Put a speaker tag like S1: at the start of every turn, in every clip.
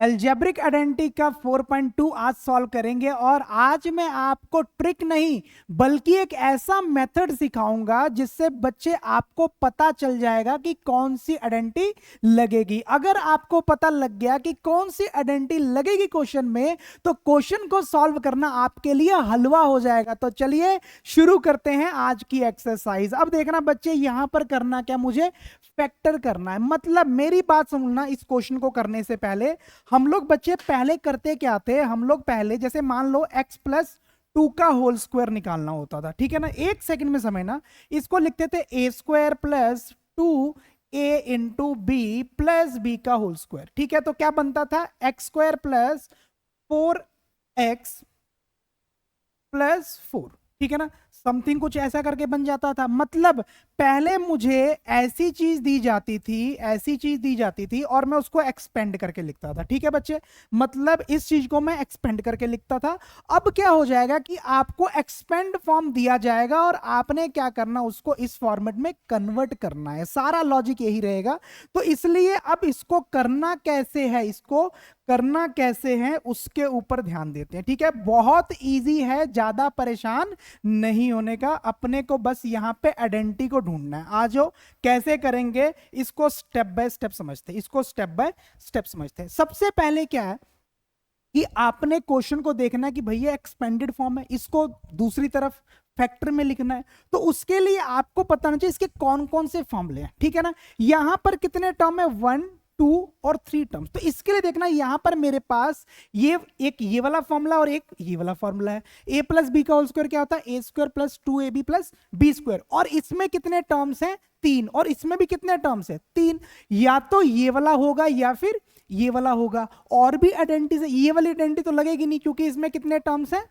S1: Algebraic identity का 4.2 आज solve करेंगे। और आज मैं आपको ट्रिक नहीं बल्कि एक ऐसा मेथड सिखाऊंगा जिससे बच्चे आपको पता चल जाएगा कि कौन सी आइडेंटिटी लगेगी। अगर आपको पता लग गया कि कौन सी आइडेंटिटी लगेगी क्वेश्चन में, तो क्वेश्चन को सॉल्व करना आपके लिए हलवा हो जाएगा। तो चलिए शुरू करते हैं आज की एक्सरसाइज। अब देखना बच्चे, यहां पर करना क्या, मुझे फैक्टर करना है। मतलब मेरी बात सुनना, इस क्वेश्चन को करने से पहले हम लोग बच्चे पहले करते क्या थे, हम लोग पहले जैसे मान लो x प्लस 2 का होल स्क्वायर निकालना होता था, ठीक है ना। एक सेकंड में समझना, इसको लिखते थे A square plus 2a into B plus B का होल स्क्वायर, ठीक है। तो क्या बनता था, x square plus 4x plus 4, ठीक है ना। समथिंग कुछ ऐसा करके बन जाता था। मतलब पहले मुझे ऐसी चीज दी जाती थी, ऐसी चीज दी जाती थी और मैं उसको एक्सपेंड करके लिखता था, ठीक है बच्चे। मतलब इस चीज को मैं एक्सपेंड करके लिखता था। अब क्या हो जाएगा कि आपको एक्सपेंड फॉर्म दिया जाएगा और आपने क्या करना, उसको इस फॉर्मेट में कन्वर्ट करना है। सारा लॉजिक यही रहेगा। तो इसलिए अब इसको करना कैसे है, इसको करना कैसे है उसके ऊपर ध्यान देते हैं, ठीक है। बहुत इजी है, ज्यादा परेशान नहीं होने का, अपने को बस यहां पे आइडेंटिटी को ढूंढना है। आ जाओ, कैसे करेंगे इसको, स्टेप बाय स्टेप समझते हैं, इसको स्टेप बाय स्टेप समझते हैं। सबसे पहले क्या है कि आपने क्वेश्चन को देखना है कि भैया एक्सपेंडेड फॉर्म है, इसको दूसरी तरफ फैक्टर में लिखना है। तो उसके लिए आपको पता होना चाहिए इसके कौन कौन से फॉर्मूले हैं, ठीक है ना। यहां पर कितने टर्म है, 1 2 और 3 टर्म्स। तो इसके लिए देखना, यहां पर मेरे पास ये एक ये वाला फॉर्मूला और एक ये वाला फॉर्मूला है। ए प्लस बी का होल स्क्वायर क्या होता है, A square plus 2ab plus B square. और इसमें कितने टर्म्स हैं, 3। और इसमें भी कितने टर्म्स हैं, 3। या तो ये वाला होगा या फिर ये वाला होगा। और भी आइडेंटिटी, ये वाली आइडेंटिटी तो लगेगी नहीं क्योंकि इसमें कितने टर्म्स हैं,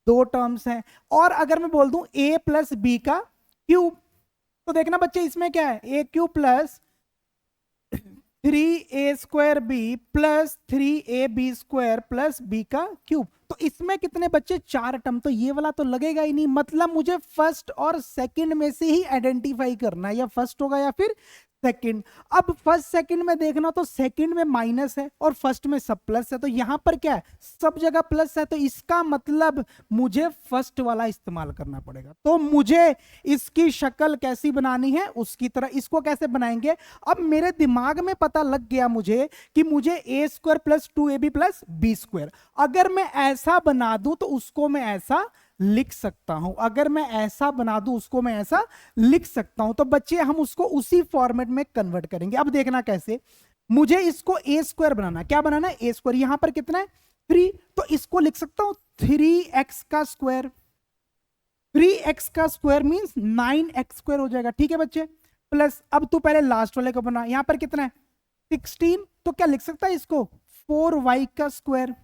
S1: 2 टर्म्स हैं। और अगर मैं बोल दूं a प्लस बी का क्यूब, तो देखना बच्चे इसमें क्या है, A cube plus 3a square B plus 3ab square plus B का क्यूब। तो इसमें कितने बच्चे, 4 टर्म। तो ये वाला तो लगेगा ही नहीं। मतलब मुझे फर्स्ट और सेकंड में से ही आइडेंटिफाई करना है, या फर्स्ट होगा या फिर सेकंड। अब फर्स्ट सेकंड में देखना तो सेकंड में माइनस है और फर्स्ट में सब प्लस है। तो यहां पर क्या है, सब जगह प्लस है। तो इसका मतलब मुझे फर्स्ट वाला इस्तेमाल करना पड़ेगा। तो मुझे इसकी शक्ल कैसी बनानी है, उसकी तरह इसको कैसे बनाएंगे। अब मेरे दिमाग में पता लग गया मुझे कि मुझे A square plus 2ab plus B square, अगर मैं ऐसा बना दूं तो उसको मैं ऐसा लिख सकता हूं। अगर मैं ऐसा बना दूं उसको मैं ऐसा लिख सकता हूं। तो बच्चे हम उसको उसी फॉर्मेट में कन्वर्ट करेंगे। अब देखना कैसे, मुझे इसको ए स्क्वायर बनाना, क्या बनाना है, ए स्क्वायर। यहां पर कितना है, 3। तो इसको लिख सकता हूं 3x का स्क्वायर। 3x का स्क्वायर मींस 9x स्क्वायर हो जाएगा, ठीक है बच्चे। प्लस, अब तू पहले लास्ट वाले को बना, यहां पर कितना है 16। तो क्या लिख सकता है इसको, 4y का स्क्वायर।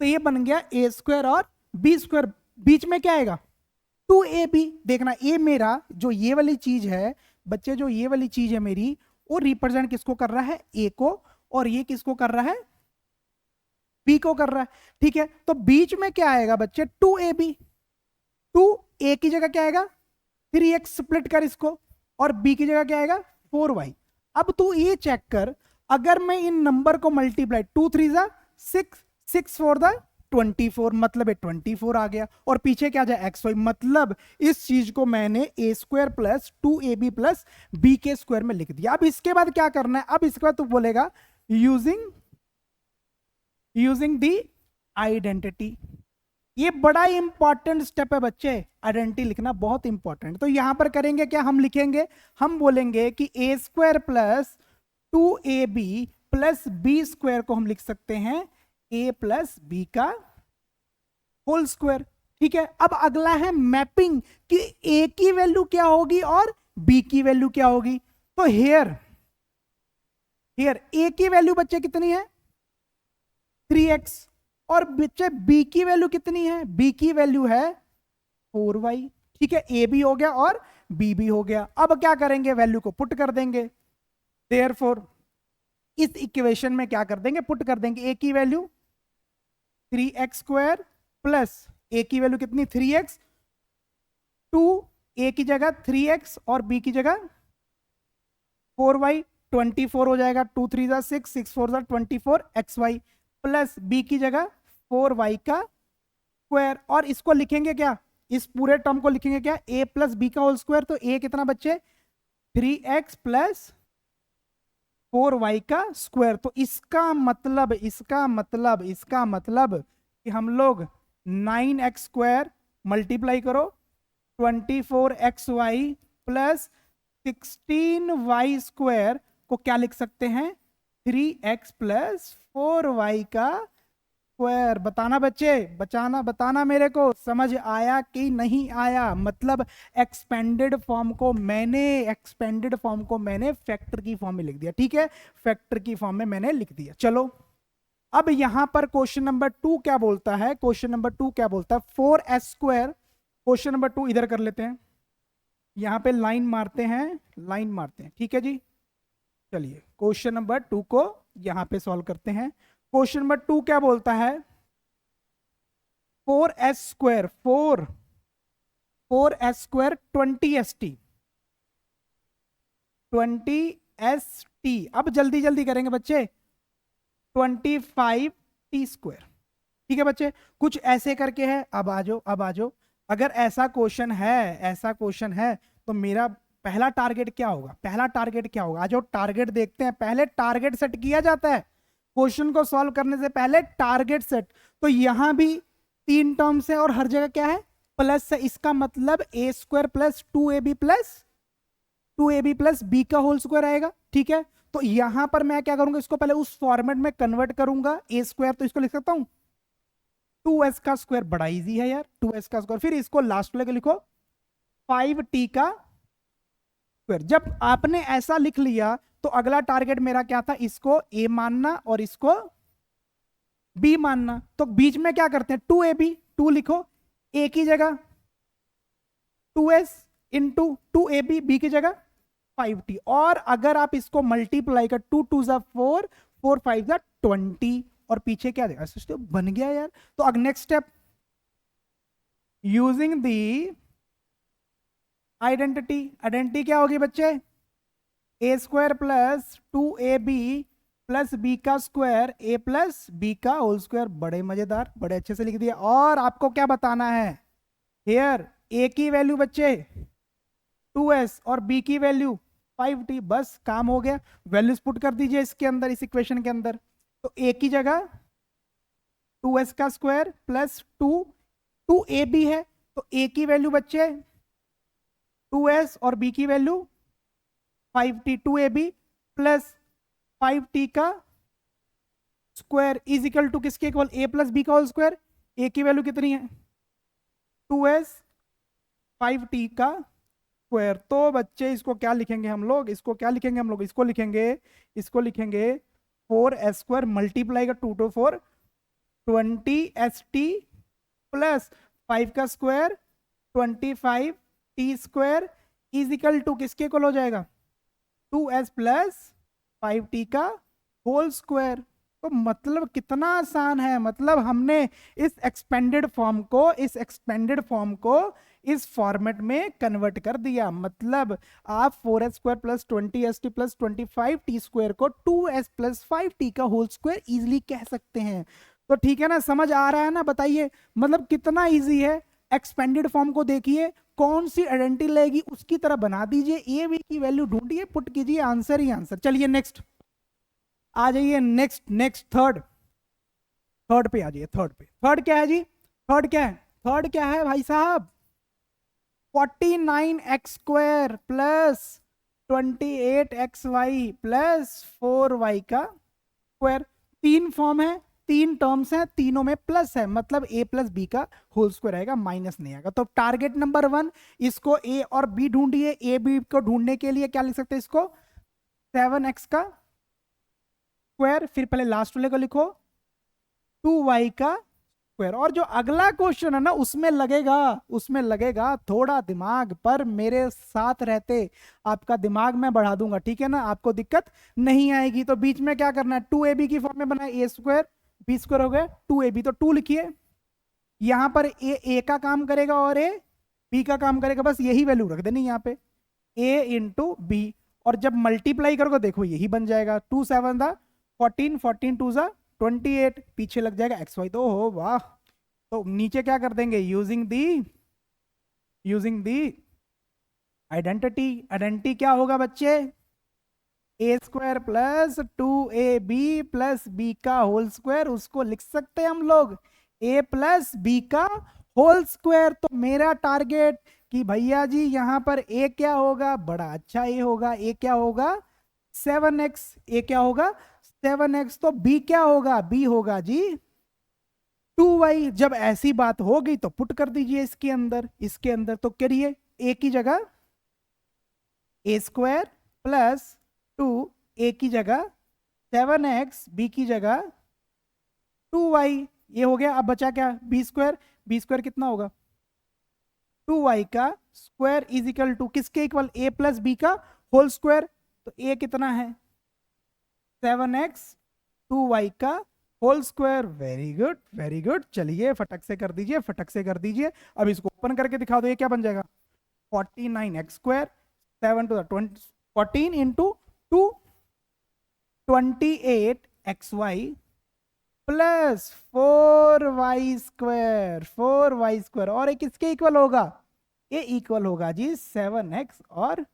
S1: तो ये बन गया ए स्क्वायर और बी स्क्वायर। बीच में क्या आएगा, 2ab। देखना ए मेरा जो ये वाली चीज है बच्चे, जो ये वाली चीज है मेरी, वो रिप्रेजेंट किसको कर रहा है, ए को। और ये किसको कर रहा है, बी को कर रहा है, ठीक है। तो बीच में क्या आएगा बच्चे, 2ab। 2a की जगह क्या आएगा, 3x स्प्लिट कर इसको, और b की जगह क्या आएगा, 4y। अब तू ये चेक कर, अगर मैं इन नंबर को मल्टीप्लाई, 2 3 जा 6, 6 4 दा 24, मतलब 24 आ गया। और पीछे क्या जाए, एक्स वाई। मतलब इस चीज को मैंने A square plus 2ab plus B के स्क्वायर में लिख दिया। अब इसके बाद क्या करना है, अब इसके बाद तू बोलेगा यूजिंग दी आइडेंटिटी। ये बड़ा इंपॉर्टेंट स्टेप है बच्चे, आइडेंटिटी लिखना बहुत इंपॉर्टेंट। तो यहां पर करेंगे क्या, हम लिखेंगे, हम बोलेंगे कि A square plus 2ab plus B square को हम लिख सकते हैं ए प्लस बी का होल स्क्वायर, ठीक है। अब अगला है मैपिंग, कि ए की वैल्यू क्या होगी और बी की वैल्यू क्या होगी। तो हियर ए की वैल्यू बच्चे कितनी है, 3x। और बच्चे बी की वैल्यू कितनी है, बी की वैल्यू है 4y, ठीक है। ए भी हो गया और बी भी हो गया। अब क्या करेंगे, वैल्यू को पुट कर देंगे। देयरफॉर इस इक्वेशन में क्या कर देंगे, पुट कर देंगे। ए की वैल्यू 3x स्क्वायर प्लस ए की वैल्यू कितनी, 3x। 2 ए की जगह 3x और बी की जगह 4y, 24 हो जाएगा, 2 3 जा 6, 6 4 जा 24 xy प्लस बी की जगह 4y का स्क्वायर। और इसको लिखेंगे क्या, इस पूरे टर्म को लिखेंगे क्या, a प्लस बी का होल स्क्वायर। तो a कितना बच्चे 3x प्लस 4y का स्क्वायर। तो इसका मतलब कि हम लोग 9x स्क्वायर मल्टीप्लाई करो 24xy प्लस 16y स्क्वायर को क्या लिख सकते हैं, 3x प्लस 4y का स्क्वायर। बताना बच्चे, बताना मेरे को समझ आया कि नहीं आया। मतलब एक्सपेंडेड फॉर्म को मैंने फैक्टर की फॉर्म में लिख दिया। ठीक है, फैक्टर की फॉर्म में मैंने लिख दिया। चलो अब यहां पर क्वेश्चन नंबर 2 क्या बोलता है, 4s स्क्वायर। क्वेश्चन नंबर 2 इधर कर लेते हैं, यहां पे लाइन मारते हैं। ठीक है जी, चलिए क्वेश्चन नंबर 2 को यहां पे सॉल्व करते हैं। क्वेश्चन नंबर 2 क्या बोलता है, 4s square 4s square 20st। अब जल्दी करेंगे बच्चे, 25t स्क्वायर। ठीक है बच्चे, कुछ ऐसे करके है। अब आ जाओ। अगर ऐसा क्वेश्चन है तो मेरा पहला टारगेट क्या होगा, आज जो टारगेट देखते हैं, पहले टारगेट सेट किया जाता है क्वेश्चन को सॉल्व करने से पहले, टारगेट सेट। तो यहां भी 3 टर्म्स है और हर जगह क्या है, प्लस है। इसका मतलब a square plus 2ab plus b का होल स्क्वायर आएगा। ठीक है, तो यहां पर मैं क्या करूंगा, इसको पहले उस फॉर्मेट में कन्वर्ट करूंगा। a स्क्वायर तो इसको लिख सकता हूं 2s का स्क्वायर, बड़ा इजी है यार, 2s का स्क्वायर। फिर इसको लास्ट में लिखो 5t का स्क्वायर। जब आपने ऐसा लिख लिया तो अगला टारगेट मेरा क्या था, इसको a मानना और इसको b मानना। तो बीच में क्या करते हैं, 2ab, 2 लिखो, a की जगह 2s इंटू 2ab, b की जगह 5t। और अगर आप इसको मल्टीप्लाई कर 2 2 जा 4, 4 5 जा 20, और पीछे क्या देगा, सिस्टम बन गया यार। तो अब next step, using the identity क्या होगी बच्चे, a square plus 2ab plus b का स्क्वायर, a प्लस b का होल स्क्वायर। बड़े मजेदार, बड़े अच्छे से लिख दिया। और आपको क्या बताना है, हियर a की वैल्यू बच्चे 2s और b की वैल्यू 5t। बस काम हो गया, वैल्यूज पुट कर दीजिए इसके अंदर, इस इक्वेशन के अंदर। तो a की जगह 2s का स्क्वायर प्लस 2ab है, तो a की वैल्यू बच्चे 2s और b की value 5t, 2ab plus 5t का स्क्वायर इज इक्वल टू किसके इक्वल, a प्लस b का होल स्क्वायर। a की वैल्यू कितनी है 2s, 5t का स्क्वायर। तो बच्चे इसको क्या लिखेंगे हम लोग, इसको लिखेंगे 4s स्क्वायर मल्टीप्लाई का 2 to 4 20st प्लस 5 का square 25t square is equal to किसके इक्वल हो जाएगा, 2s प्लस 5t का होल स्क्वायर। तो मतलब कितना आसान है, मतलब हमने इस एक्सपेंडेड फॉर्म को इस फॉर्मेट में कन्वर्ट कर दिया। मतलब आप 4s square plus 20st plus 25t square को 2s प्लस 5t का होल स्क्वायर इजिली कह सकते हैं। तो ठीक है ना, समझ आ रहा है ना, बताइए मतलब कितना इजी है। एक्सपेंडेड फॉर्म को देखिए, कौन सी आइडेंटिटी लगेगी उसकी तरह बना दीजिए, ए बी की वैल्यू ढूंढिए, पुट कीजिए, आंसर ही आंसर। चलिए नेक्स्ट आ जाइए, नेक्स्ट थर्ड पे आ जाइए। थर्ड क्या है जी, थर्ड क्या है भाई साहब, 49x square plus 28xy plus 4y का स्क्वायर। 3 फॉर्म है, 3 टर्म्स हैं, तीनों में प्लस है, मतलब a प्लस बी का होल स्क्वायर आएगा, माइनस नहीं आएगा। तो टारगेट नंबर 1, इसको a और b ढूंढिए। a b को ढूंढने के लिए क्या लिख सकते हैं, इसको 7x का स्क्वायर, फिर पहले लास्ट वाले को लिखो 2y का स्क्वायर। और जो अगला क्वेश्चन है ना, उसमें लगेगा थोड़ा दिमाग, पर मेरे साथ रहते आपका दिमाग मैं बढ़ा दूंगा, ठीक है ना, आपको दिक्कत नहीं आएगी। तो बीच में क्या करना है, 2ab की फॉर्म में बनाए, a स्क्वायर b स्क्वायर हो गया 2ab। तो 2 लिखिए, यहां पर a का काम करेगा और a b का काम करेगा, बस यही वैल्यू रख देनी यहाँ पे, a इंटू बी। और जब मल्टीप्लाई करोगे देखो यही बन जाएगा, 2 7 दा 14, 14 2 जा 28, पीछे लग जाएगा एक्स वाई। तो हो वाह, तो नीचे क्या कर देंगे, यूजिंग दी आइडेंटिटी। आइडेंटिटी क्या होगा बच्चे, A square plus 2ab plus B का होल स्क्वायर, उसको लिख सकते हैं हम लोग ए प्लस बी का होल स्क्वायर। तो मेरा टारगेट कि भैया जी यहां पर ए क्या होगा, बड़ा अच्छा ए होगा, ए क्या होगा 7x, ए क्या होगा 7x। तो बी क्या होगा, बी होगा जी 2y। जब ऐसी बात हो गई तो पुट कर दीजिए इसके अंदर तो करिए, ए की जगह ए स्क्वायर प्लस 2, ए की जगह 7x, बी की जगह 2y, ये हो गया। अब बचा क्या, बी स्क्वायर। बी स्क्वायर कितना होगा, 2y का स्क्वायर इज इक्वल टू किसके इक्वल, a प्लस बी का होल स्क्वायर। तो a कितना है 7x 2y का whole square. Very good very good, चलिए फटक से कर दीजिए, फटक से कर दीजिए। अब इसको ओपन करके दिखा दो, ये क्या बन जाएगा 49x square 7 to the 20, 14 into 2 28xy plus 4y square, 4y square. और एक किसके इक्वल होगा, ये इक्वल होगा जी 7x और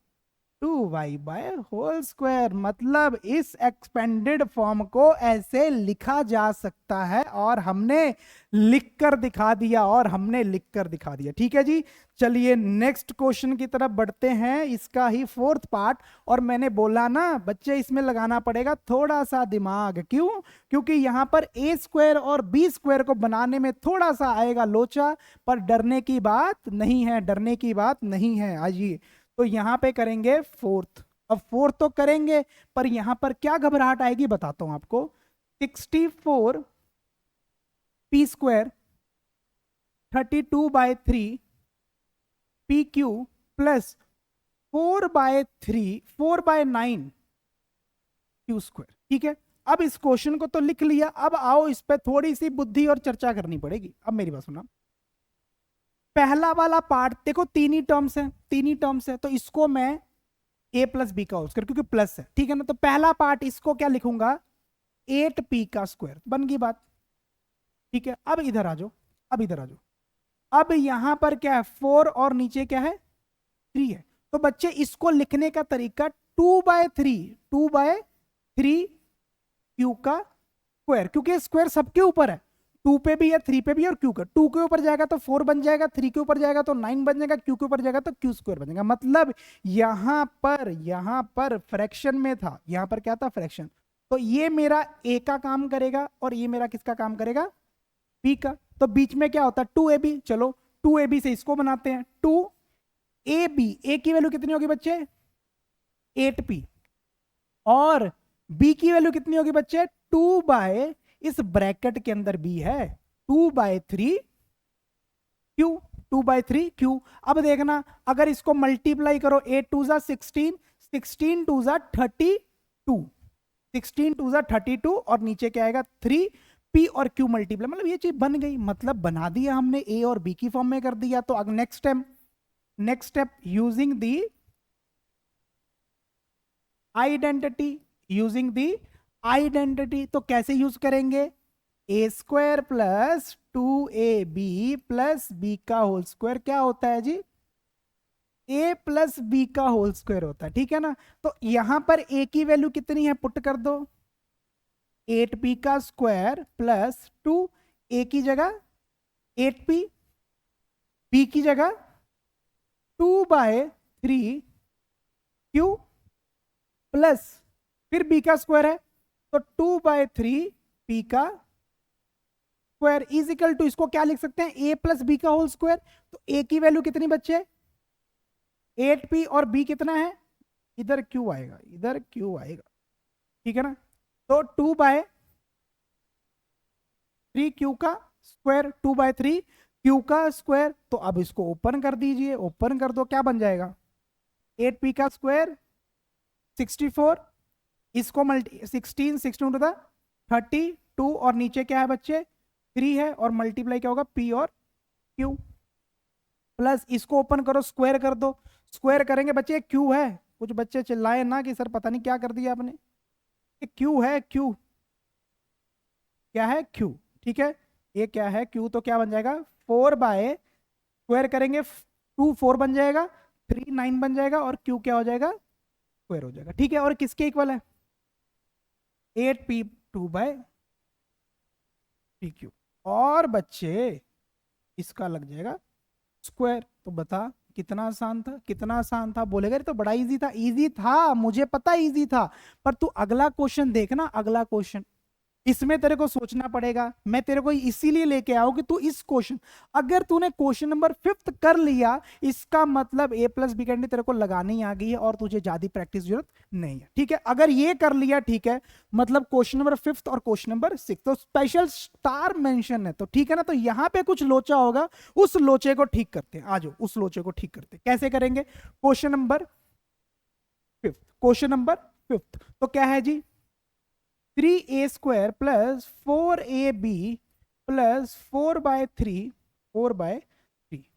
S1: 2y बाय होल स्क्वायर। मतलब इस एक्सपेंडेड फॉर्म को ऐसे लिखा जा सकता है, और हमने लिखकर दिखा दिया, ठीक है जी। चलिए नेक्स्ट क्वेश्चन की तरफ बढ़ते हैं, इसका ही फोर्थ पार्ट। और मैंने बोला ना बच्चे इसमें लगाना पड़ेगा थोड़ा सा दिमाग, क्यों, क्योंकि यहां पर ए स्क्वायर और बी स्क्वायर को बनाने में थोड़ा सा आएगा लोचा, पर डरने की बात नहीं है, डरने की बात नहीं है। आइए तो यहां पे करेंगे फोर्थ। अब फोर्थ तो करेंगे, पर यहां पर क्या घबराहट आएगी बताता हूं आपको। 64 P square 32/3 P Q plus 4/9 Q square. ठीक है, अब इस क्वेश्चन को तो लिख लिया, अब आओ इस पे थोड़ी सी बुद्धि और चर्चा करनी पड़ेगी। अब मेरी बात सुना, पहला वाला पार्ट देखो तीन ही टर्म्स है, तो इसको मैं a प्लस बी का होल स्क्वायर, क्योंकि प्लस है, ठीक है ना। तो पहला पार्ट इसको क्या लिखूंगा 8p का स्क्वायर, बन गई बात, ठीक है। अब इधर आ जाओ, अब यहां पर क्या है 4 और नीचे क्या है 3 है। तो बच्चे इसको लिखने का तरीका 2/3 क्यू का स्क्वायर, क्योंकि स्क्वायर सबके ऊपर है, 2 पे भी है 3 पे भी और क्यू का। 2 के ऊपर जाएगा तो 4 बन जाएगा, 3 के ऊपर जाएगा तो 9 बन जाएगा, क्यू के ऊपर जाएगा तो क्यू स्क्वायर बन जाएगा। मतलब यहां पर फ्रैक्शन में था, यहां पर क्या था फ्रैक्शन। तो ये मेरा ए का काम करेगा और ये मेरा किसका काम करेगा बी का। तो बीच में क्या होता है 2ab, चलो 2ab से इसको बनाते हैं 2ab, ए की वैल्यू कितनी होगी बच्चे 8p, और बी की वैल्यू कितनी होगी बच्चे 2 बाय, इस ब्रैकेट के अंदर बी है 2/3 क्यू, 2/3 क्यू। अब देखना अगर इसको मल्टीप्लाई करो 8 2 जा 16, 16 2 जा 32, 16 2 जा 32, और नीचे क्या आएगा 3 पी और क्यू मल्टीप्लाई, मतलब ये चीज बन गई, मतलब बना दिया हमने, ए और बी की फॉर्म में कर दिया। तो अब next step using the identity, तो कैसे यूज करेंगे A square plus 2ab plus B का होल स्क्वायर क्या होता है जी a प्लस बी का होल स्क्वायर होता है, ठीक है ना। तो यहां पर a की वैल्यू कितनी है पुट कर दो 8p का स्क्वायर प्लस 2, a की जगह 8p, b की जगह 2/3 क्यू प्लस फिर b का स्क्वायर है तो 2/3 p का स्क्वायर इज इक्वल टू, इसको क्या लिख सकते हैं a प्लस बी का होल स्क्वायर। तो a की वैल्यू कितनी बच्चे 8p और b कितना है, इधर q आएगा, ठीक है ना। तो 2/3 क्यू का स्क्वायर, 2/3 क्यू का स्क्वायर। तो अब इसको ओपन कर दीजिए, ओपन कर दो, क्या बन जाएगा 8p का स्क्वायर 64, इसको 16 टू द 32, और नीचे क्या है बच्चे 3 है, और मल्टीप्लाई क्या होगा p और q, प्लस इसको ओपन करो स्क्वायर कर दो, स्क्वायर करेंगे बच्चे q है कुछ बच्चे चिल्लाए ना कि सर पता नहीं क्या कर दिया आपने। ये क्यू है, क्यू क्या है, क्यू। ठीक है, ये क्या है, क्यू, तो क्या बन जाएगा 4/स्क्वायर करेंगे 2 4 बन जाएगा, 3 9 बन जाएगा, और क्यू क्या हो जाएगा, स्क्वायर हो जाएगा। ठीक है, और किसके इक्वल है 8p2/3q। और बच्चे इसका लग जाएगा स्क्वायर। तो बता कितना आसान था, कितना आसान था। बोलेगा ये तो बड़ा इजी था। इजी था, मुझे पता इजी था, पर तू अगला क्वेश्चन देखना, अगला क्वेश्चन इसमें तेरे को सोचना पड़ेगा। मैं तेरे को इसीलिए लेके आऊं कि तू इस क्वेश्चन, अगर तूने क्वेश्चन नंबर 5 कर लिया, इसका मतलब A+B कैंडी तेरे को लगानी आ गई है और तुझे ज्यादा प्रैक्टिस जरूरत नहीं है। ठीक है, अगर ये कर लिया, ठीक है, मतलब क्वेश्चन नंबर 5 और क्वेश्चन नंबर 6 तो स्पेशल स्टार मेंशन है, तो ठीक है ना। तो यहां पे कुछ लोचा होगा, उस लोचे को ठीक करते हैं। आ जाओ, उस लोचे को ठीक करते हैं। कैसे करेंगे, क्वेश्चन नंबर 5, क्वेश्चन नंबर 5 तो क्या है जी, 3a² + 4ab + 4/3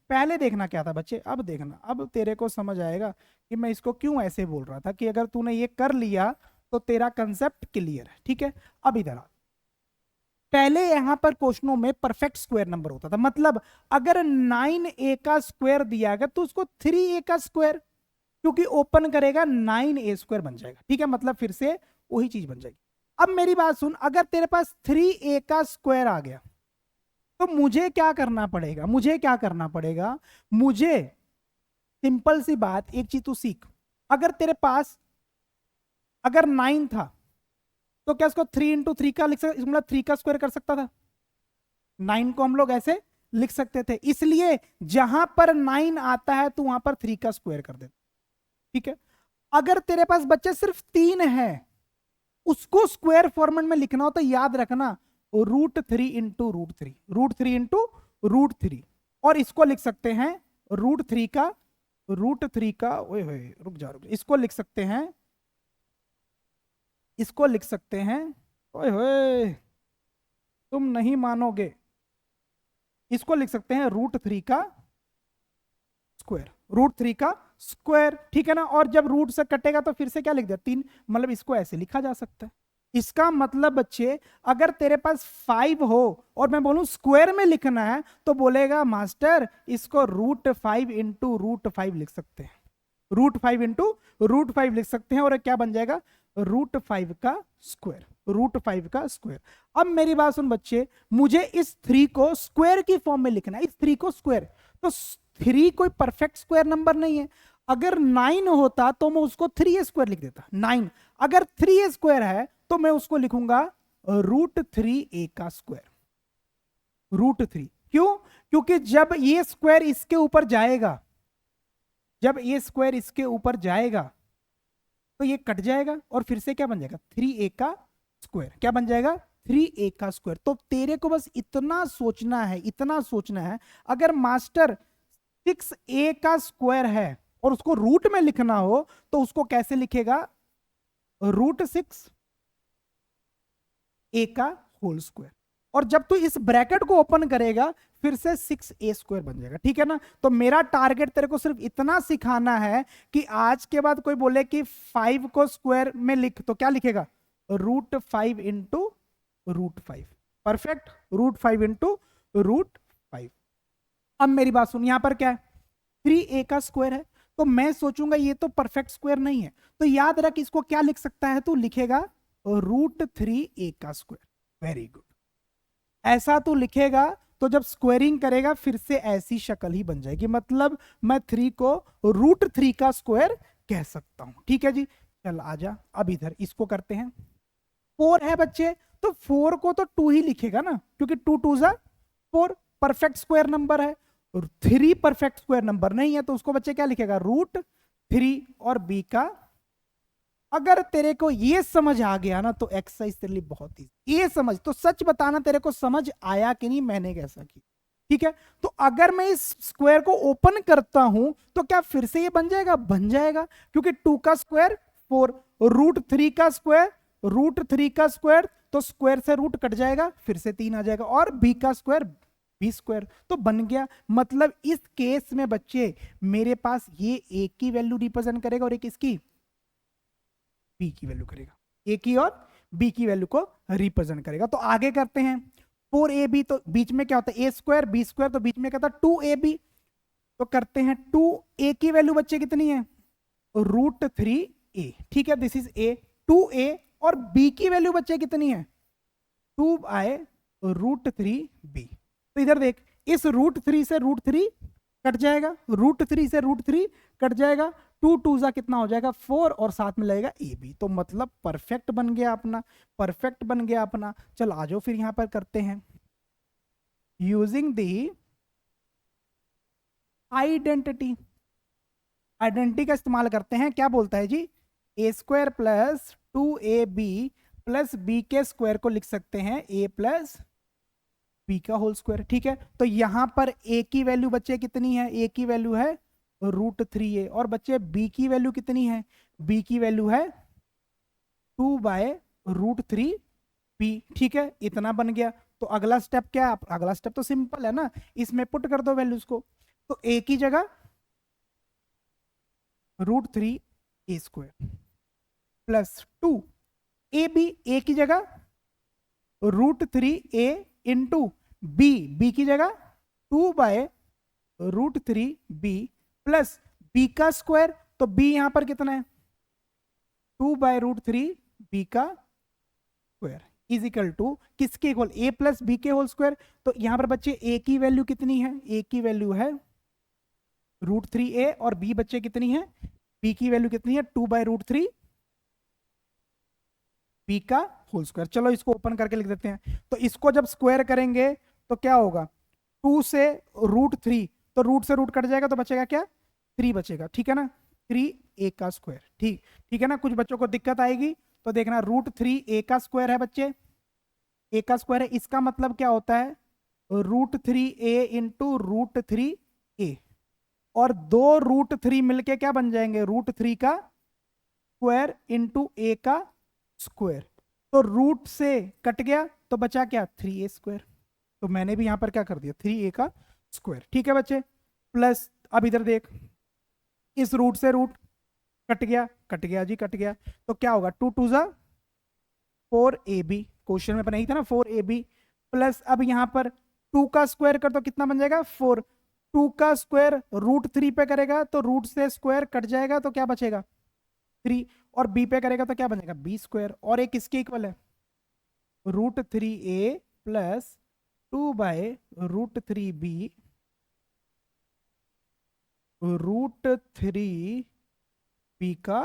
S1: पहले देखना क्या था बच्चे, अब देखना, अब तेरे को समझ आएगा कि मैं इसको क्यों ऐसे बोल रहा था। कि अगर तूने ये कर लिया तो तेरा कंसेप्ट क्लियर है। ठीक है, अब इधर आ। पहले यहां पर क्वेश्चनों में परफेक्ट स्क्वायर नंबर होता था, मतलब अगर 9a का स्क्वायर दिया गया तो उसको 3a का स्क्वायर, क्योंकि ओपन करेगा 9a² बन जाएगा। ठीक है, मतलब फिर से वही चीज बन जाएगी। अब मेरी बात सुन, अगर तेरे पास 3a का स्क्वायर आ गया तो मुझे क्या करना पड़ेगा, मुझे क्या करना पड़ेगा, मुझे सिंपल सी बात, एक चीज तू सीख। अगर तेरे पास अगर 9 था तो क्या इसको 3 × 3 का लिख सकता, मतलब 3 का स्क्वायर कर सकता था। 9 को हम लोग ऐसे लिख सकते थे, इसलिए जहां पर 9 आता है तो वहां पर 3 का स्क्वायर कर देते। ठीक है, अगर तेरे पास बच्चे सिर्फ 3 है, उसको स्क्वायर फॉर्मेट में लिखना हो तो याद रखना √3 × √3, √3 × √3, और इसको लिख सकते हैं √3 का ओए होए रुक जा, इसको लिख सकते हैं, इसको लिख सकते हैं, ओए होए तुम नहीं मानोगे, इसको लिख सकते हैं √3 का स्क्वायर, √3 का स्क्वायर। ठीक है ना, और जब रूट से कटेगा तो फिर से क्या लिख दिया 3, मतलब इसको ऐसे लिखा जा सकता है। इसका मतलब बच्चे अगर तेरे पास 5 हो और मैं बोलूं स्क्वायर में लिखना है तो बोलेगा मास्टर इसको √5 × √5 लिख सकते हैं, √5 × √5 लिख सकते हैं, और क्या बन जाएगा √5 का स्क्वायर, √5 का स्क्वायर। अब मेरी बात सुन बच्चे, मुझे इस 3 को स्क्वायर की फॉर्म में लिखना है, इस 3 को स्क्वायर, तो 3 कोई परफेक्ट स्क्वायर नंबर नहीं है। अगर 9 होता तो मैं उसको 3a² लिख देता। 9 अगर 3a² है तो मैं उसको लिखूंगा √3a का स्क्वायर, √3। क्यों, क्योंकि जब ये स्क्वायर इसके ऊपर जाएगा, जब ये स्क्वायर इसके ऊपर जाएगा तो ये कट जाएगा और फिर से क्या बन जाएगा 3a का स्क्वायर, क्या बन जाएगा 3a का स्क्वायर। तो तेरे को बस इतना सोचना है, इतना सोचना है, अगर मास्टर 6a का स्क्वायर है और उसको रूट में लिखना हो तो उसको कैसे लिखेगा √6a का होल स्क्वायर, और जब तू इस ब्रैकेट को ओपन करेगा फिर से 6a² बन जाएगा। ठीक है ना, तो मेरा टारगेट तेरे को सिर्फ इतना सिखाना है कि आज के बाद कोई बोले कि 5 को स्क्वायर में लिख तो क्या लिखेगा √5 × √5, परफेक्ट, √5 × √5। अब मेरी बात सुन, यहां पर क्या है 3a का स्क्वायर है, तो मैं सोचूंगा ये तो परफेक्ट स्क्वायर नहीं है, तो याद रख इसको क्या लिख सकता है, तो लिखेगा √3a का स्क्वायर। वेरी गुड, ऐसा तो लिखेगा तो जब स्क्वायरिंग करेगा फिर से ऐसी शक्ल ही बन जाएगी, मतलब मैं 3 को √3 का स्क्वायर कह सकता हूं। ठीक है जी, चल आजा, अब इधर इसको करते हैं। 4 है बच्चे, तो 4 को तो 2 ही लिखेगा ना, क्योंकि 2 2 ज़ा 4 परफेक्ट स्क्वायर नंबर है, 3 परफेक्ट स्क्वायर नंबर नहीं है, तो उसको बच्चे क्या लिखेगा √3 और b का। अगर तेरे को ये समझ आ गया ना तो एक्सरसाइज तेरे लिए बहुत ही, ये समझ तो सच बताना तेरे को समझ आया कि नहीं, मैंने कैसा की। ठीक है, तो अगर मैं इस स्क्वायर को ओपन करता हूं तो क्या फिर से ये बन जाएगा, बन जाएगा, क्योंकि 2 का स्क्वायर 4, √3 का स्क्वायर √3 का स्क्वायर, तो स्क्वायर से रूट कट जाएगा फिर से 3 आ जाएगा, और b का स्क्वायर b², तो बन गया। मतलब इस केस में बच्चे मेरे पास ये एक की वैल्यू रिप्रेजेंट करेगा और एक इसकी बी की वैल्यू करेगा, ए की और बी की वैल्यू को रिप्रेजेंट करेगा। तो आगे करते हैं 4ab, तो बीच में क्या होता है, ए स्क्वायर बी स्क्वायर, तो बीच में क्या था 2ab। तो करते हैं 2a की वैल्यू बच्चे कितनी है, √3a, ठीक है, दिस इज ए 2a। और b की वैल्यू बच्चे कितनी है, 2/√3b। तो इधर देख, इस √3 से √3 कट जाएगा, √3 से √3 कट जाएगा, 2 2 जा कितना हो जाएगा 4, और साथ में लगेगा ए बी। तो मतलब परफेक्ट बन गया अपना, परफेक्ट बन गया अपना। चल आ जाओ फिर यहां पर करते हैं यूजिंग दी आइडेंटिटी। आइडेंटिटी का इस्तेमाल करते हैं, क्या बोलता है जी, A square plus 2ab plus B के स्क्वायर को लिख सकते हैं a प्लस बी का होल स्क्वायर, ठीक है। तो यहां पर a की वैल्यू बच्चे कितनी है, a की वैल्यू है √3a, और बच्चे b की वैल्यू कितनी है, b की वैल्यू है 2/√3b, ठीक है, इतना बन गया। तो अगला स्टेप क्या है, अगला स्टेप तो सिंपल है ना, इसमें पुट कर दो वैल्यूज को। तो a की जगह √3a² प्लस 2ab, a की जगह √3a इंटू बी की जगह 2/√3b प्लस बी का स्क्वायर। तो b यहां पर कितना है, 2/√3b का स्क्वायर इज इक्वल टू किसके इक्वल, a प्लस बी के होल स्क्वायर। तो यहां पर बच्चे a की वैल्यू कितनी है, a की वैल्यू है √3a, और b बच्चे कितनी है, b की वैल्यू कितनी है 2/√3 बी का होल स्क्वायर। चलो इसको ओपन करके लिख देते हैं। तो इसको जब स्क्वायर करेंगे तो क्या होगा, 2 से √3, तो रूट से रूट कट जाएगा, तो बचेगा क्या 3 बचेगा, ठीक है ना, 3a का स्क्वायर, ठीक ठीक है ना। कुछ बच्चों को दिक्कत आएगी तो देखना, √3a का स्क्वायर है बच्चे, a का स्क्वायर है, इसका मतलब क्या होता है √3a इंटू √3a, और 2 √3 मिलके क्या बन जाएंगे, √3 का स्क्वायर इंटू a का स्क्वायर। तो रूट से कट गया तो बचा क्या 3a²। तो मैंने भी यहां पर क्या कर दिया 3a का स्क्वायर, ठीक है बच्चे। प्लस अब इधर देख, इस रूट से रूट कट गया जी, कट गया। तो क्या होगा 2 2 जा 4ab, क्वेश्चन में बनाई था ना 4ab, प्लस अब यहां पर 2 का स्क्वायर कर तो कितना बन जाएगा 4, 2 का स्क्वायर √3 पे करेगा तो रूट से स्क्वायर कट जाएगा, तो क्या बचेगा 3, और b पे करेगा तो क्या बनेगा b², और एक किसके इक्वल है √3a प्लस 2/√3b √3b का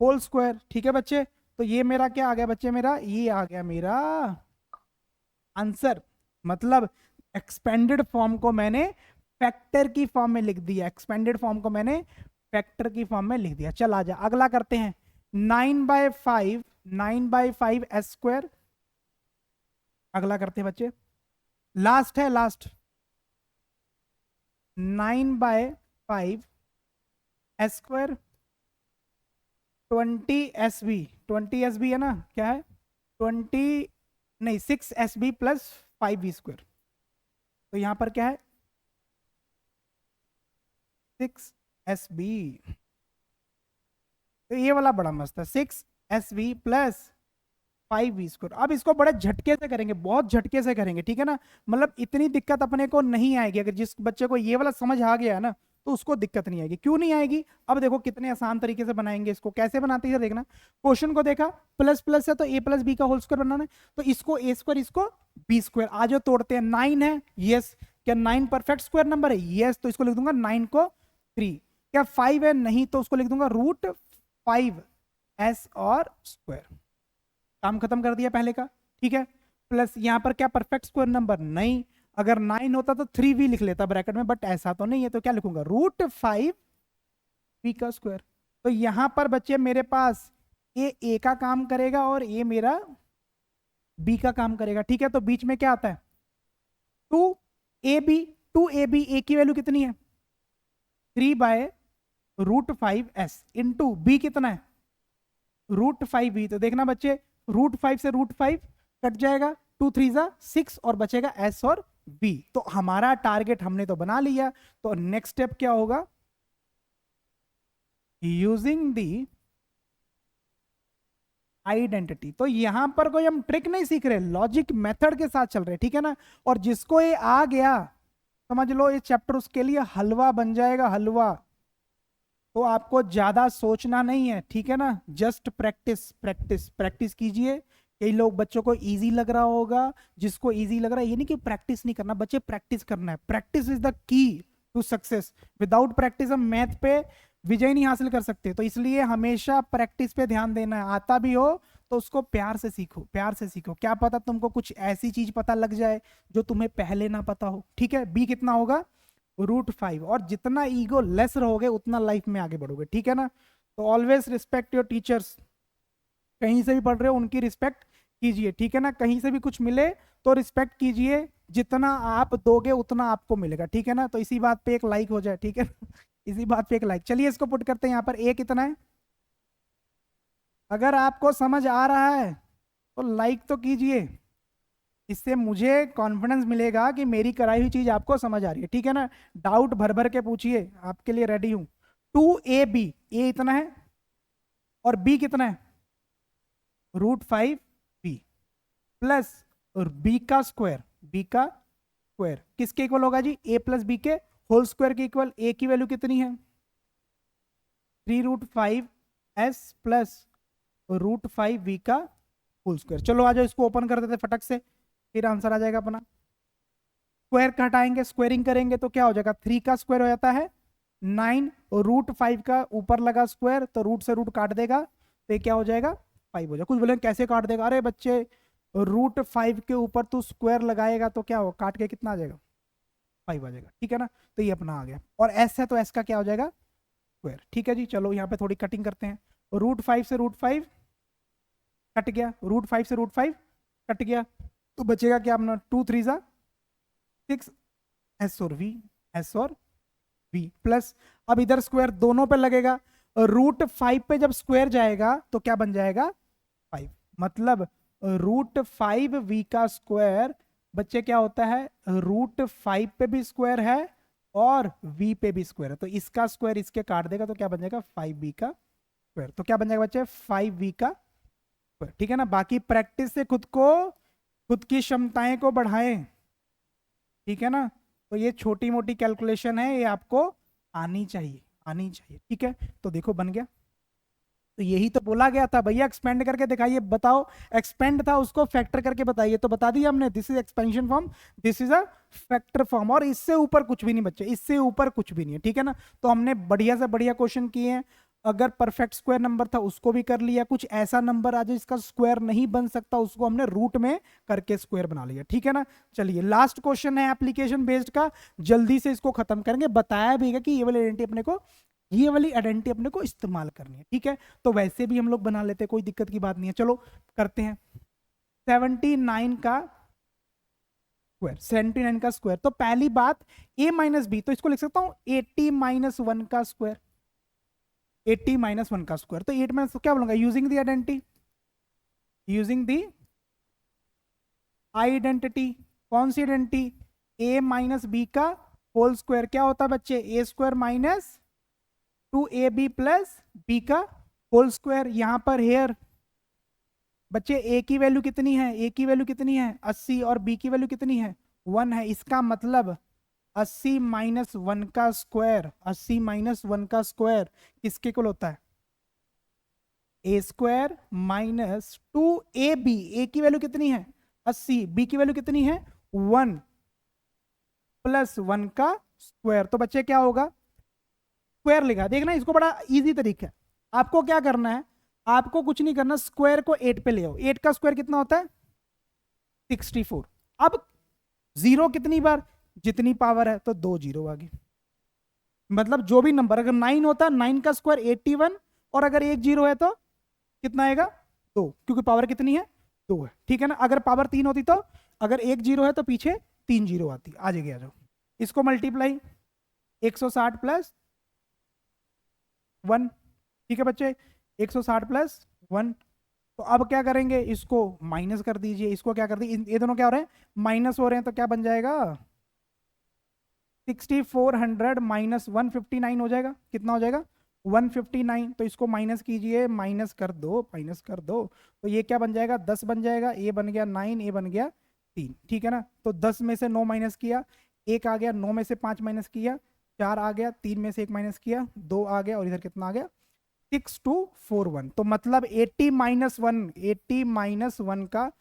S1: होल स्क्वायर, ठीक है बच्चे। तो ये मेरा क्या आ गया बच्चे, मेरा ये आ गया मेरा आंसर। मतलब एक्सपेंडेड फॉर्म को मैंने फैक्टर की फॉर्म में लिख दिया, एक्सपेंडेड फॉर्म को मैंने फैक्टर की फॉर्म में लिख दिया। चल आजा अगला करते हैं, 9/5 s²। अगला करते हैं बच्चे, लास्ट है, लास्ट 9/5 s², 20 sb है ना, क्या है 20 नहीं 6sb प्लस 5v²। तो यहां पर क्या है 6sb। तो ये वाला बड़ा मस्त है, 6sb प्लस 5v²। अब इसको बड़े झटके से करेंगे, बहुत झटके से करेंगे, ठीक है ना। मतलब इतनी दिक्कत अपने को नहीं आएगी, अगर जिस बच्चे को ये वाला समझ आ गया ना तो उसको दिक्कत नहीं आएगी। क्यों नहीं आएगी, अब देखो कितने आसान तरीके से बनाएंगे इसको, कैसे बनाते हैं देखना। क्वेश्चन को देखा, प्लस प्लस है तो a प्लस बी का होल स्क्वायर बनाना है, तो इसको a², इसको b²। आज जो तोड़ते हैं, 9 है, यस, क्या 9 परफेक्ट स्क्वायर नंबर है, यस, तो इसको लिख दूंगा 9 को 3। क्या 5 है, नहीं, तो उसको लिख दूंगा √5s और स्क्वायर। काम खत्म कर दिया पहले का, ठीक है। प्लस यहां पर क्या परफेक्ट स्क्वायर नंबर, नहीं, अगर 9 होता तो 3v लिख लेता ब्रैकेट में, बट ऐसा तो नहीं है, तो क्या लिखूंगा √5v का स्क्वायर। तो यहां पर बच्चे मेरे पास ये a का काम करेगा और ये मेरा b का काम करेगा, ठीक है। तो बीच में क्या आता है 2ab, 2ab, a की वैल्यू कितनी है 3/√5s इंटू b कितना है √5b। तो देखना बच्चे, √5 से √5 कट जाएगा, 2 3 जा 6, और बचेगा s और b। तो हमारा टारगेट हमने तो बना लिया। तो नेक्स्ट स्टेप क्या होगा, यूजिंग दी आइडेंटिटी। तो यहां पर कोई हम ट्रिक नहीं सीख रहे, लॉजिक मेथड के साथ चल रहे, ठीक है ना। और जिसको ये आ गया, समझ लो ये चैप्टर उसके लिए हलवा बन जाएगा, हलवा। तो आपको ज्यादा सोचना नहीं है, ठीक है ना। जस्ट प्रैक्टिस प्रैक्टिस प्रैक्टिस कीजिए। कई लोग बच्चों को इजी लग रहा होगा, जिसको इजी लग रहा है, ये नहीं कि प्रैक्टिस नहीं करना, बच्चे प्रैक्टिस करना है। Practice is the key to success. Without practice हम मैथ पे विजय नहीं हासिल कर सकते। तो इसलिए हमेशा प्रैक्टिस पे ध्यान देना है। आता भी हो तो उसको प्यार से सीखो, प्यार से सीखो। क्या पता तुमको कुछ ऐसी चीज पता लग जाए जो तुम्हें पहले ना पता हो, ठीक है। बी कितना होगा, √5। और जितना ईगो लेस रहोगे उतना लाइफ में आगे बढ़ोगे, ठीक है ना। तो ऑलवेज रिस्पेक्ट योर टीचर्स। कहीं से भी पढ़ रहे हो उनकी रिस्पेक्ट कीजिए, ठीक है ना। कहीं से भी कुछ मिले तो रिस्पेक्ट कीजिए, जितना आप दोगे उतना आपको मिलेगा, ठीक है ना। तो इसी बात पे एक लाइक हो जाए, ठीक है इसी बात पे एक लाइक। चलिए इसको पुट करते हैं यहाँ पर। ए कितना है, अगर आपको समझ आ रहा है तो लाइक तो कीजिए, इससे मुझे कॉन्फिडेंस मिलेगा कि मेरी कराई हुई चीज आपको समझ आ रही है, ठीक है ना। डाउट भर भर के पूछिए, आपके लिए रेडी हूं। 2ab, ए इतना है और बी कितना है, √5b प्लस बी का स्क्वायर, बी का स्क्वायर किसके इक्वल होगा जी, a प्लस बी के होल स्क्वायर के इक्वल। a की वैल्यू कितनी है, 3√5s प्लस √5v का होल स्क्वायर। चलो आ जाओ, इसको ओपन कर देते फटक से, फिर आंसर आ जाएगा अपना। स्क्वायर का हटाएंगे, स्क्वायरिंग करेंगे तो क्या हो जाएगा, 3 का स्क्वायर हो जाता है 9, √5 का ऊपर लगा स्क्वायर तो रूट से रूट काट देगा, तो ये क्या हो जाएगा 5 हो जाएगा। कुछ बोले कैसे काट देगा, अरे बच्चे √5 के ऊपर तू स्क्वायर लगाएगा तो क्या हो, काट के कितना आ जाएगा 5 आ जाएगा, ठीक है ना। तो ये अपना आ गया। और एस है तो एस का क्या हो जाएगा स्क्वायर, ठीक है जी। चलो यहाँ पे थोड़ी कटिंग करते हैं। √5 से √5 कट गया, √5 से √5 कट गया, तो बचेगा क्या अपना 2 3 6, एस और वी, एस और वी प्लस। अब इधर स्क्वायर दोनों पे लगेगा, √5 पे जब स्क्वायर जाएगा तो क्या बन जाएगा 5, मतलब √5v का स्क्वायर बच्चे क्या होता है, √5 पे भी स्क्वायर है और v पे भी स्क्वायर है, तो इसका स्क्वायर इसके काट देगा तो क्या बन जाएगा 5v का स्क्वायर। तो क्या बन जाएगा बच्चे 5v का स्क्वायर, ठीक है ना। बाकी प्रैक्टिस से खुद की क्षमताएं को बढ़ाएं, ठीक है ना। तो ये छोटी मोटी कैलकुलेशन है, ये आपको आनी चाहिए, आनी चाहिए, ठीक है। तो देखो बन गया। तो यही तो बोला गया था भैया, एक्सपेंड करके दिखाइए, बताओ। एक्सपेंड था उसको फैक्टर करके बताइए, तो बता दिया हमने, this is expansion form, this is a factor form. और इससे ऊपर कुछ भी नहीं बच्चे, इससे ऊपर कुछ भी नहीं है, ठीक है ना। तो हमने बढ़िया से बढ़िया क्वेश्चन किए हैं। अगर परफेक्ट स्क्वायर नंबर था उसको भी कर लिया, कुछ ऐसा नंबर आज इसका स्क्वायर नहीं बन सकता उसको हमने रूट में करके स्क्वायर बना लिया, ठीक है ना। चलिए लास्ट क्वेश्चन है एप्लीकेशन बेस्ड का, जल्दी से इसको खत्म करेंगे। बताया भी है कि ये वाली आइडेंटिटी अपने को इस्तेमाल करनी है, ठीक है। तो वैसे भी हम लोग बना लेते हैं, कोई दिक्कत की बात नहीं है। चलो करते हैं 79 का स्क्वायर, 79 का स्क्वायर। तो पहली बात a माइनस बी, तो इसको लिख सकता हूं 80-1 का स्क्वायर, 80-1 का स्क्वायर। तो 8 में क्या बोलूंगा, using the identity, using the identity. कौन सी आइडेंटिटी, a माइनस बी का होल स्क्वायर क्या होता है बच्चे, a² minus 2ab plus B का होल स्क्वायर। यहां पर हेयर बच्चे a की वैल्यू कितनी है, a की वैल्यू कितनी है 80 और b की वैल्यू कितनी है 1 है। इसका मतलब 80-1 का स्क्वायर, 80-1 का स्क्वायर किसके इक्वल होता है, a² माइनस 2ab। a की वैल्यू कितनी है 80, b की वैल्यू कितनी है 1 प्लस 1 का स्क्वायर। तो बच्चे क्या होगा, स्क्वायर लिखा, देखना इसको बड़ा इजी तरीका है। आपको क्या करना है, आपको कुछ नहीं करना, स्क्वायर को 8 पे ले आओ। 8 का स्क्वायर कितना होता है 64। अब जीरो कितनी बार, जितनी पावर है, तो 2 जीरो आ गई। मतलब जो भी नंबर, अगर 9 होता है 9 का स्क्वायर 81, और अगर 1 जीरो है तो कितना आएगा 2, क्योंकि पावर कितनी है 2 है, ठीक है ना। अगर पावर 3 होती तो अगर 1 जीरो है तो पीछे 3 जीरो आती। आ जाएगी, आ जाओ। इसको मल्टीप्लाई 160 प्लस 1, ठीक है बच्चे, 160 प्लस 1। तो अब क्या करेंगे, इसको माइनस कर दीजिए, इसको क्या कर दीजिए, ये दोनों क्या हो रहे हैं माइनस हो रहे हैं, तो क्या बन जाएगा 6400 माइनस 159 हो जाएगा, कितना हो जाएगा 159, तो इसको माइनस कीजिए, माइनस कर दो, माइनस कर दो, तो ये क्या बन जाएगा, 10 बन जाएगा, ए बन गया 9, ए बन गया 3, ठीक है ना। तो 10 में से 9 माइनस किया, एक आ गया, 9 में से 5 माइनस किया, 4 आ गया, 3 में से 1 माइनस किया, 2 आ गया, और इधर कितना आ गया, 6241। तो मतलब 80 - 1 का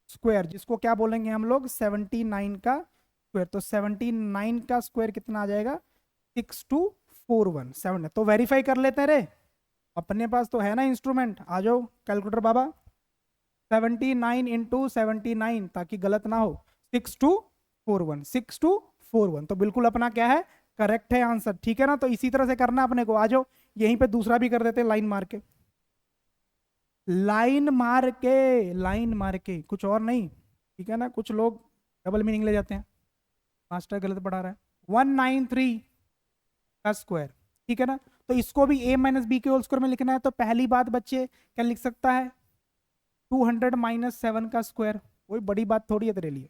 S1: स्क्वायर, जिसको क्या बोलेंगे हम लोग, 79 का स्क्वायर। तो 79 का स्क्वायर कितना आ जाएगा, 6241, 7। तो वेरीफाई कर लेते हैं रे, अपने पास तो है ना इंस्ट्रूमेंट, आ जाओ कैलकुलेटर बाबा। 79 इंटू 79, ताकि गलत ना हो, 6241, 6241, तो बिल्कुल अपना क्या है, करेक्ट है आंसर, ठीक है ना। तो इसी तरह से करना अपने को, आ जाओ यहीं पे दूसरा भी कर देते हैं, लाइन मार के, लाइन मार के, लाइन मार के, कुछ और नहीं, ठीक है ना। कुछ लोग डबल मीनिंग ले जाते हैं, मास्टर गलत पढ़ा रहा है। 193 का स्क्वायर, ठीक है ना। तो इसको भी a माइनस बी के होल स्क्वायर में लिखना है, तो पहली बात बच्चे क्या लिख सकता है, 200 - 7 का स्क्वायर, कोई बड़ी बात थोड़ी है तेरे लिए।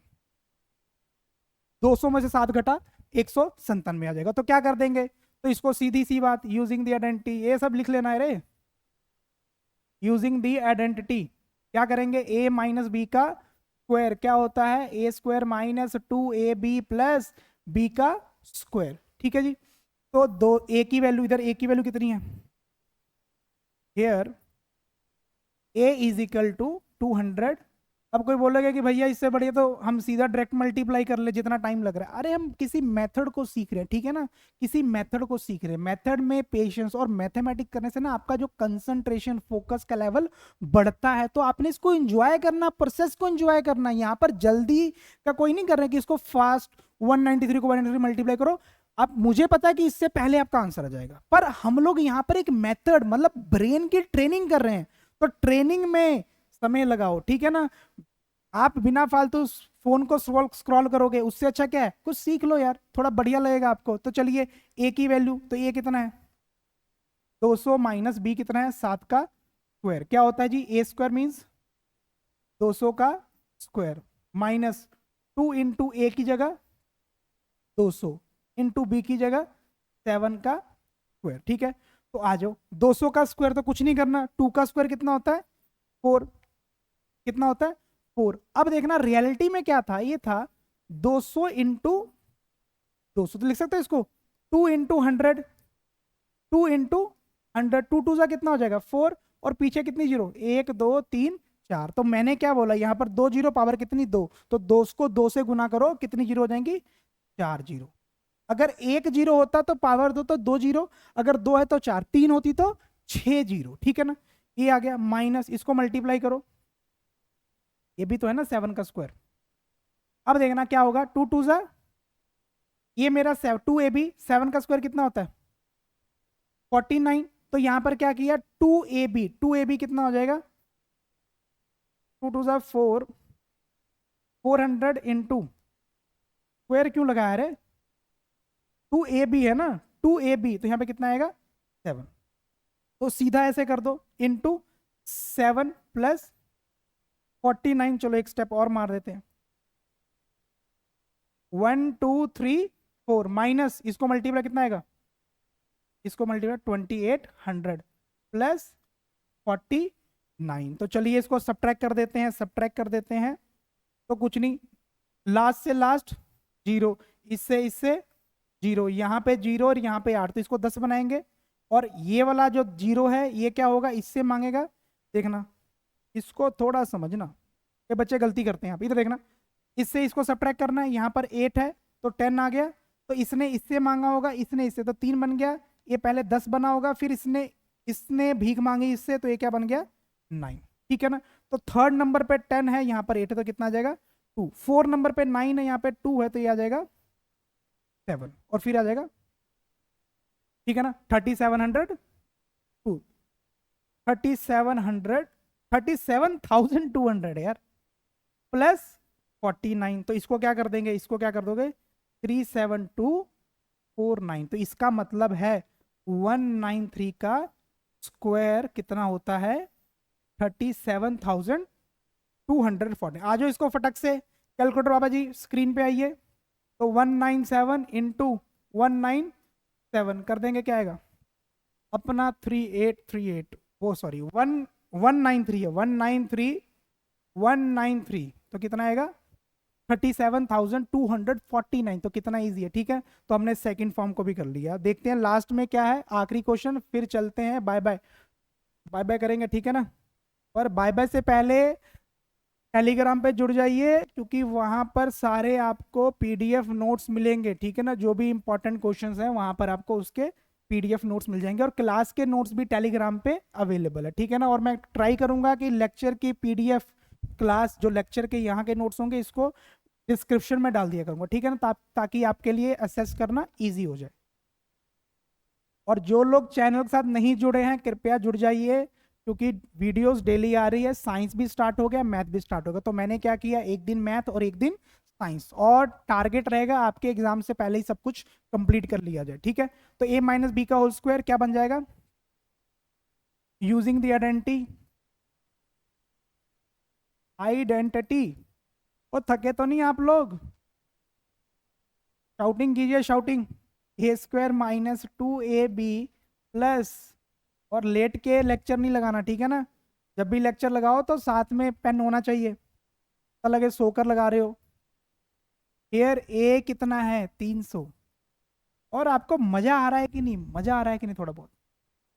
S1: 200 में से 7 घटा 197 आ जाएगा, तो क्या कर देंगे, तो इसको सीधी सी बात, यूजिंग दी आइडेंटिटी, ये सब लिख लेना है रे, यूजिंग दी आइडेंटिटी क्या करेंगे, a माइनस बी का स्क्वायर क्या होता है, A square minus 2ab plus B का स्क्वायर, ठीक है जी। तो दो ए की वैल्यू, इधर ए की वैल्यू कितनी है, here a is equal to 200। अब कोई बोलेगा कि भैया इससे बढ़िया तो हम सीधा डायरेक्ट मल्टीप्लाई कर ले, जितना टाइम लग रहा है। अरे हम किसी मेथड को सीख रहे हैं, ठीक है ना, किसी मेथड को सीख रहे हैं। मेथड में पेशेंस और मैथमेटिक्स करने से ना आपका जो कंसंट्रेशन, फोकस का लेवल बढ़ता है। तो आपने इसको एंजॉय करना, प्रोसेस को एंजॉय करना, यहाँ पर जल्दी का कोई नहीं कर रहा है कि इसको फास्ट 193 को 193 मल्टीप्लाई करो। अब मुझे पता है कि इससे पहले आपका आंसर आ जाएगा, पर हम लोग यहाँ पर एक मेथड, मतलब ब्रेन की ट्रेनिंग कर रहे हैं, तो ट्रेनिंग में समय लगाओ, ठीक है ना। आप बिना फालतू फोन को स्क्रॉल करोगे, उससे अच्छा क्या है, कुछ सीख लो यार, थोड़ा बढ़िया लगेगा आपको। तो चलिए ए की वैल्यू, तो ए कितना है, 200 माइनस बी कितना है, 7 का स्क्वायर, क्या होता है जी, ए स्क्वायर मीन्स 200 का स्क्वायर, माइनस 2 इंटू ए की जगह 200, इंटू बी की जगह 7 का स्क्वायर, ठीक है। तो आ जाओ, 200 का स्क्वायर तो कुछ नहीं करना, 2 का स्क्वायर कितना होता है, 4, कितना होता है 4। अब देखना रियलिटी में क्या था, ये था 200 इंटू 200, तो लिख सकते हैं इसको 2 इंटू 100, 2 इंटू 100, 2 2 सा कितना हो जाएगा 4, और पीछे कितनी जीरो, 1 2 3 4। तो मैंने क्या बोला, यहाँ पर 2 जीरो, पावर कितनी 2, तो 2 को 2 से गुना करो, कितनी जीरो हो जाएंगी, 4 जीरो। अगर 1 जीरो होता तो पावर 2, तो 2 जीरो, अगर 2 है तो 4, 3 होती तो 6 जीरो, ठीक है ना। ये आ गया, माइनस इसको मल्टीप्लाई करो, ये भी तो है ना 7 का स्क्वायर। अब देखना क्या होगा, 2 2 सा, ये मेरा 2ab, 7 का स्क्वायर कितना होता है 49। तो यहां पर क्या किया, 2ab, 2ab कितना हो जाएगा, 2 2 सा 4, 400 इंटू स्क्वायर क्यों लगाया रे, 2ab है ना, 2ab, तो यहां पे कितना आएगा 7। तो सीधा ऐसे कर दो, इंटू 7 प्लस 49, चलो एक स्टेप और मार देते हैं, 1 2 3 4, माइनस इसको मल्टीप्लाई कितना आएगा, इसको मल्टीप्लाई 2800 प्लस 49। तो चलिए इसको सब्ट्रैक्ट कर देते हैं, सब्ट्रैक्ट कर देते हैं, तो कुछ नहीं, लास्ट से लास्ट जीरो, इससे जीरो, यहाँ पे जीरो और यहाँ पे 8, तो इसको 10 बनाएंगे, और ये वाला जो जीरो है ये क्या होगा, इससे मांगेगा, देखना इसको थोड़ा समझना, ये बच्चे गलती करते हैं, आप इधर देखना, इससे इसको सब्ट्रैक्ट करना है, यहाँ पर 8 है तो 10 आ गया, तो इसने इससे मांगा होगा, इसने इससे, तो 3 बन गया, ये पहले 10 बना होगा, फिर इसने इसने भीख मांगी इससे, तो ये क्या बन गया 9, ठीक है ना। तो थर्ड नंबर पे 10 है, यहाँ पर 8 है, तो कितना आ जाएगा 2। 4 नंबर पे 9 है, यहाँ पे 2 है, तो ये आ जाएगा 7, और फिर आ जाएगा, ठीक है ना, 3700, 2 3700, 37,200 यार, प्लस 49, तो इसको क्या कर देंगे, इसको क्या कर दोगे 37249। तो इसका मतलब है 193 का स्क्वायर कितना होता है 37,240। आ जाओ इसको फटक से, कैलकुलेटर बाबा जी स्क्रीन पे आइए, तो 197 इंटू 197 कर देंगे, क्या आएगा अपना 3838, वो सॉरी 193 है, 193 तो कितना आएगा 37,249। तो कितना इजी है, ठीक है। तो हमने सेकंड फॉर्म को भी कर लिया। देखते हैं लास्ट में क्या है, आखिरी क्वेश्चन, फिर चलते हैं। बाय बाय, बाय बाय करेंगे, ठीक है ना। पर बाय बाय से पहले टेलीग्राम पे जुड़ जाइए, क्योंकि वहां पर सारे आपको पीडीएफ नोट्स मिलेंगे, ठीक है ना। जो भी इंपॉर्टेंट क्वेश्चंस हैं वहां पर आपको उसके पीडीएफ नोट्स मिल जाएंगे, और क्लास के नोट्स भी टेलीग्राम पे अवेलेबल है, ठीक है ना। और मैं ट्राई करूंगा कि लेक्चर की पीडीएफ क्लास, जो लेक्चर के यहाँ के नोट्स होंगे, इसको डिस्क्रिप्शन में डाल दिया करूंगा, ठीक है ना, ताकि आपके लिए असेस करना ईजी हो जाए। और जो लोग चैनल के साथ नहीं जुड़े हैं, कृपया जुड़ जाइए, क्योंकि वीडियोस डेली आ रही है। साइंस भी स्टार्ट हो गया, मैथ भी स्टार्ट हो गया। तो मैंने क्या किया, एक दिन मैथ और एक दिन साइंस, और टारगेट रहेगा आपके एग्जाम से पहले ही सब कुछ कंप्लीट कर लिया जाए, ठीक है। तो a माइनस बी का होल स्क्वायर क्या बन जाएगा, यूजिंग द आइडेंटिटी। और थके तो नहीं आप लोग, शाउटिंग कीजिए, शाउटिंग। ए स्क्वायर माइनस 2ab प्लस, और लेट के लेक्चर नहीं लगाना, ठीक है ना। जब भी लेक्चर लगाओ तो साथ में पेन होना चाहिए, पता लगे सोकर लगा रहे हो। हेयर ए कितना है 300। और आपको मजा आ रहा है कि नहीं, मजा आ रहा है कि नहीं थोड़ा बहुत,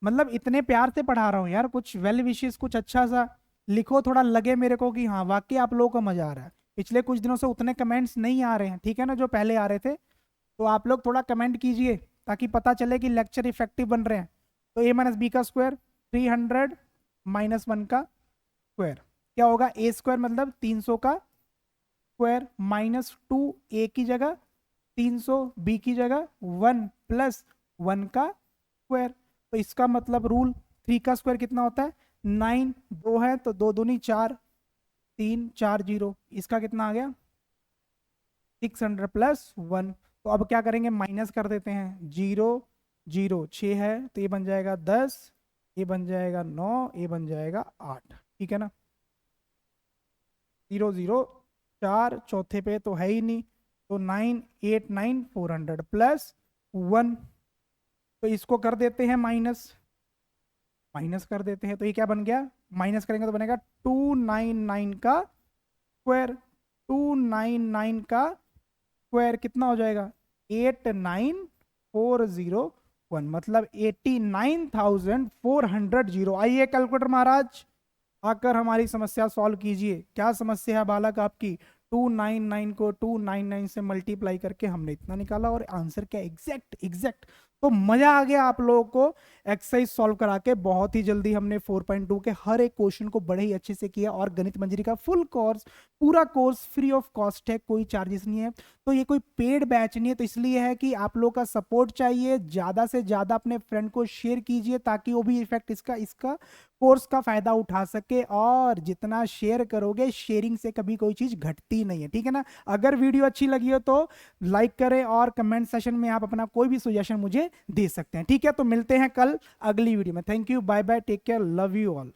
S1: मतलब इतने प्यार से पढ़ा रहा हूँ यार, कुछ वेल विशेस, कुछ अच्छा सा लिखो, थोड़ा लगे मेरे को कि हाँ वाकई आप लोगों को मजा आ रहा है। पिछले कुछ दिनों से उतने कमेंट्स नहीं आ रहे हैं, ठीक है ना, जो पहले आ रहे थे। तो आप लोग थोड़ा कमेंट कीजिए, ताकि पता चले कि लेक्चर इफेक्टिव बन रहे हैं। तो a माइनस बी का स्क्वायर 300 माइनस 1 का स्क्वायर क्या होगा, ए स्क्वायर मतलब 300 का स्क्वायर माइनस 2 a की जगह 300, बी की जगह 1 प्लस 1 का स्क्वायर। तो इसका मतलब रूल, 3 का स्क्वायर कितना होता है 9, 2 है तो 2 दूनी 4, 3 4 0, इसका कितना आ गया 600 प्लस 1। तो अब क्या करेंगे, माइनस कर देते हैं, 0 0 6 है तो ये बन जाएगा 10, ये बन जाएगा 9, ये बन जाएगा 8, ठीक है ना। 0 0 4 चौथे पे तो है ही नहीं, तो 989 400 प्लस 1। तो इसको कर देते हैं माइनस, माइनस कर देते हैं, तो ये क्या बन गया, माइनस करेंगे तो बनेगा 299 का स्क्वायर। 299 का स्क्वायर कितना हो जाएगा 89401, मतलब 89,400। आइए कैलकुलेटर महाराज, आकर हमारी समस्या सॉल्व कीजिए। क्या समस्या है बालक आपकी, 299 को 299 से मल्टीप्लाई करके हमने इतना निकाला, और आंसर क्या, एग्जैक्ट एग्जैक्ट। तो मजा आ गया आप लोगों को एक्सरसाइज सॉल्व करा के। बहुत ही जल्दी हमने 4.2 के हर एक क्वेश्चन को बड़े ही अच्छे से किया, और गणित मंजरी का फुल कोर्स, पूरा कोर्स फ्री ऑफ कॉस्ट है, कोई चार्जेस नहीं है। तो ये कोई पेड बैच नहीं है, तो इसलिए है कि आप लोग का सपोर्ट चाहिए। ज्यादा से ज्यादा अपने फ्रेंड को शेयर कीजिए, ताकि वो भी इफेक्ट इसका इसका कोर्स का फायदा उठा सके। और जितना शेयर करोगे, शेयरिंग से कभी कोई चीज घटती नहीं है, ठीक है ना। अगर वीडियो अच्छी लगी हो तो लाइक करें, और कमेंट सेशन में आप अपना कोई भी सजेशन मुझे दे सकते हैं, ठीक है। तो मिलते हैं कल अगली वीडियो में। Thank you, bye bye, take care, love you all.